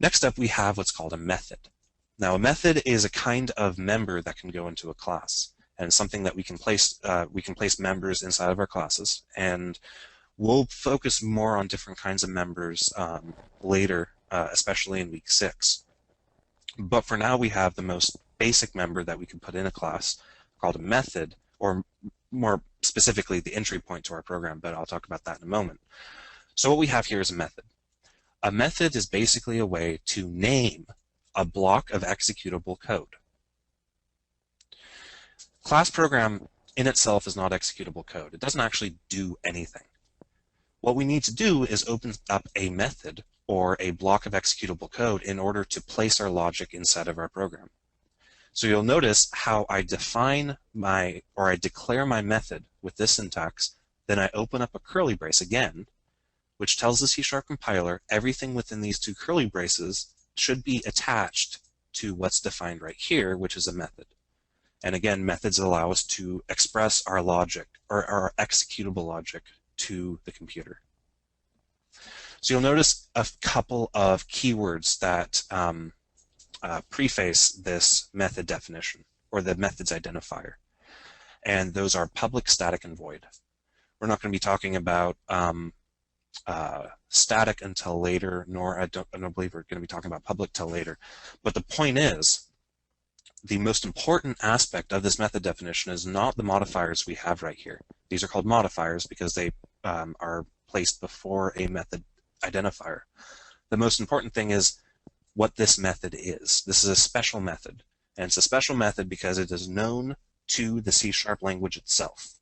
Next up, we have what's called a method. Now, a method is a kind of member that can go into a class, and something that we can place members inside of our classes, and we'll focus more on different kinds of members later, especially in week 6. But for now, we have the most basic member that we can put in a class called a method, or more specifically, the entry point to our program, but I'll talk about that in a moment. So what we have here is a method. A method is basically a way to name a block of executable code. Class program in itself is not executable code. It doesn't actually do anything. What we need to do is open up a method or a block of executable code in order to place our logic inside of our program. So you'll notice how I declare my method with this syntax, then I open up a curly brace again, which tells the C# compiler everything within these two curly braces should be attached to what's defined right here, which is a method. And again, methods allow us to express our logic, or our executable logic, to the computer. So you'll notice a couple of keywords that preface this method definition, or the method's identifier. And those are public, static, and void. We're not going to be talking about static until later, nor I don't believe we're going to be talking about public till later. But the point is, the most important aspect of this method definition is not the modifiers we have right here. These are called modifiers because they are placed before a method identifier. The most important thing is what this method is. This is a special method, and it's a special method because it is known to the C# language itself.